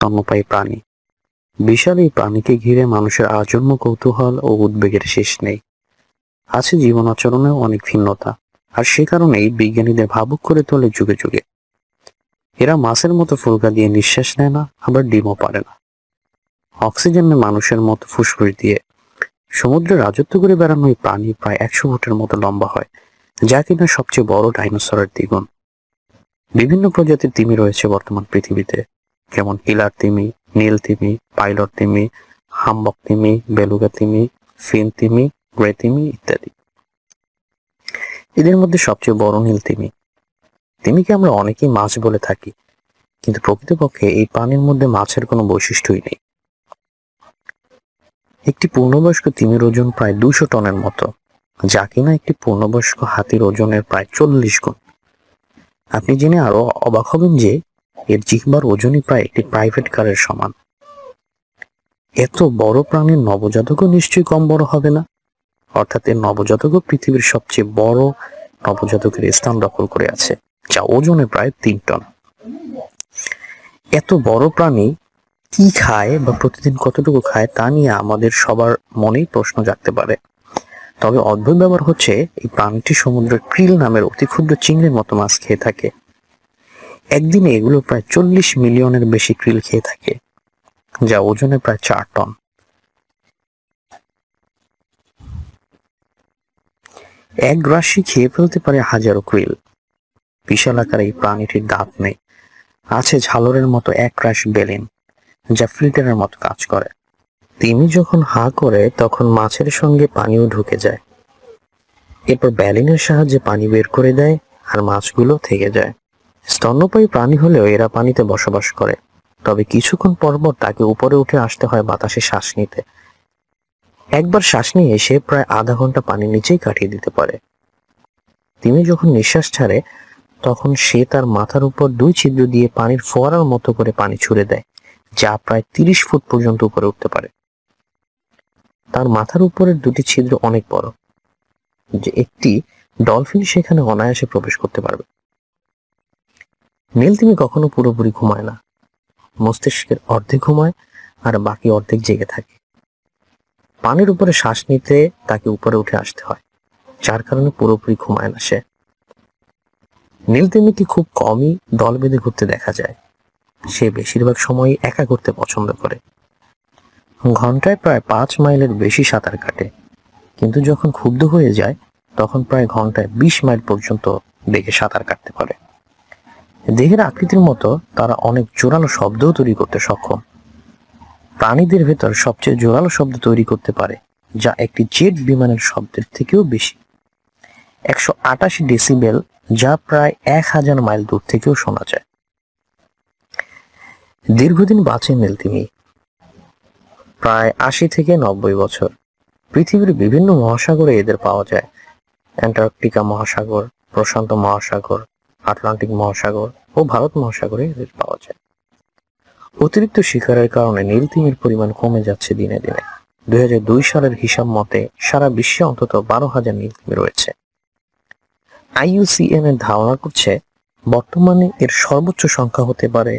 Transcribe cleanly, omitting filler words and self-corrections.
স্তন্যপায়ী প্রাণী। বিশাল এই প্রাণীকে ঘিরে মানুষের আজন্ম কৌতূহল ও উদ্বেগের শেষ নেই। আছে জীবন আচরণেও অনেক ভিন্নতা, আর সে কারণেই বিজ্ঞানীদের ভাবুক করে তোলে যুগে যুগে। এরা মাছের মতো ফুলকা দিয়ে নিঃশ্বাস নেয় না, আবার ডিমও পারে না। অক্সিজেনে মানুষের মতো ফুসফুস দিয়ে সমুদ্রে রাজত্ব করে বেড়ানো এই প্রাণী প্রায় 100 ফুটের মতো লম্বা হয়, যা কিনা সবচেয়ে বড় ডাইনোসরের দ্বিগুণ। বিভিন্ন প্রজাতির তিমি রয়েছে বর্তমান পৃথিবীতে, যেমন কিলার তিমি, নীল তিমি, পাইলট তিমি, হামবক তিমি, বেলুগা তিমি, ফিন তিমি, গ্রে তিমি ইত্যাদি। এদের মধ্যে সবচেয়ে বড় নীল তিমি। তিমিকে আমরা অনেকেই মাছ বলে থাকি, কিন্তু প্রকৃতপক্ষে এই প্রাণীর মধ্যে মাছের কোনো বৈশিষ্ট্যই নেই। একটি পূর্ণবয়স্ক তিমির ওজন প্রায় 200 টনের মতো, যা কিনা একটি পূর্ণবয়স্ক হাতির ওজনের প্রায় 40 গুণ। আপনি জেনে আরো অবাক হবেন যে এর জিহ্বার ওজনই প্রায় একটি প্রাইভেট কারের সমান। এত বড় প্রাণীর নবজাতকও নিশ্চয়ই কম বড় হবে না, অর্থাৎ এর নবজাতকও পৃথিবীর সবচেয়ে বড় নবজাতকের স্থান দখল করে আছে, যা ওজনে প্রায় 3 টন। এত বড় প্রাণী কি খায় বা প্রতিদিন কতটুকু খায় তা নিয়ে আমাদের সবার মনেই প্রশ্ন জাগতে পারে। তবে অদ্ভুত ব্যাপার হচ্ছে, এই প্রাণীটি সমুদ্রের ক্রিল নামের অতি ক্ষুদ্র চিংড়ির মতো মাছ খেয়ে থাকে। একদিনে এগুলো প্রায় 40 মিলিয়নের বেশি ক্রিল খেয়ে থাকে, যা ওজনে প্রায় 4 টন। এক গ্রাসই খেয়ে ফেলতে পারে হাজারো ক্রিল। বিশাল আকারে এই প্রাণীটির দাঁত নেই, আছে ঝালরের মতো এক রাশ বেলিন, যা ফিল্টারের মতো কাজ করে। তিমি যখন হা করে তখন মাছের সঙ্গে পানিও ঢুকে যায়, এরপর ব্যালিনের সাহায্যে পানি বের করে দেয়, আর মাছগুলো থেকে যায়। স্তন্যপায়ী প্রাণী হলেও এরা পানিতে বসবাস করে, তবে কিছুক্ষণ পর তাকে উপরে উঠে আসতে হয় বাতাসে শ্বাস নিতে। একবার শ্বাস নিয়ে সে প্রায় আধা ঘন্টা পানির নিচেই কাটিয়ে দিতে পারে। তিমি যখন নিঃশ্বাস ছাড়ে তখন সে তার মাথার উপর 2 ছিদ্র দিয়ে পানির ফোয়ারার মতো করে পানি ছুড়ে দেয়, যা প্রায় 30 ফুট পর্যন্ত উপরে উঠতে পারে। তার মাথার উপরের 2টি ছিদ্র অনেক বড়, যে একটি ডলফিন সেখানে অনায়াসে প্রবেশ করতে পারবে। নীল তিমি কখনো পুরোপুরি ঘুমায় না, মস্তিষ্কের অর্ধেক ঘুমায় আর বাকি অর্ধেক জেগে থাকে। পানির উপরে শ্বাস নিতে তাকে উপরে উঠে আসতে হয়, যার কারণে পুরোপুরি ঘুমায় না সে। নীল তিমিকে খুব কমই দল বেঁধে ঘুরতে দেখা যায়, সে বেশিরভাগ সময়ই একা ঘুরতে পছন্দ করে। ঘন্টায় প্রায় 5 মাইলের বেশি সাঁতার কাটে, কিন্তু যখন ক্ষুব্ধ হয়ে যায় তখন প্রায় ঘন্টায় 20 মাইল পর্যন্ত বেগে সাঁতার কাটতে পারে। দেহের আকৃতির মতো তারা অনেক জোরালো শব্দও তৈরি করতে সক্ষম। প্রাণীদের ভেতর সবচেয়ে জোরালো শব্দ তৈরি করতে পারে, যা একটি জেট বিমানের শব্দের থেকেও বেশি, 188 ডেসিবেল, যা প্রায় 1000 মাইল দূর থেকেও শোনা যায়। দীর্ঘদিন বাঁচে নীল তিমি, প্রায় 80 থেকে 90 বছর। পৃথিবীর বিভিন্ন মহাসাগরে এদের পাওয়া যায়, অ্যান্টার্কটিকা মহাসাগর, প্রশান্ত মহাসাগর, আটলান্টিক মহাসাগর ও ভারত মহাসাগরে এদের পাওয়া যায়। অতিরিক্ত শিকারের কারণে নীল তিমির পরিমাণ কমে যাচ্ছে দিনে দিনে। 2002 সালের হিসাব মতে সারা বিশ্বে অন্তত 12,000 নীল তিমি রয়েছে। IUCN এর ধারণা করছে বর্তমানে এর সর্বোচ্চ সংখ্যা হতে পারে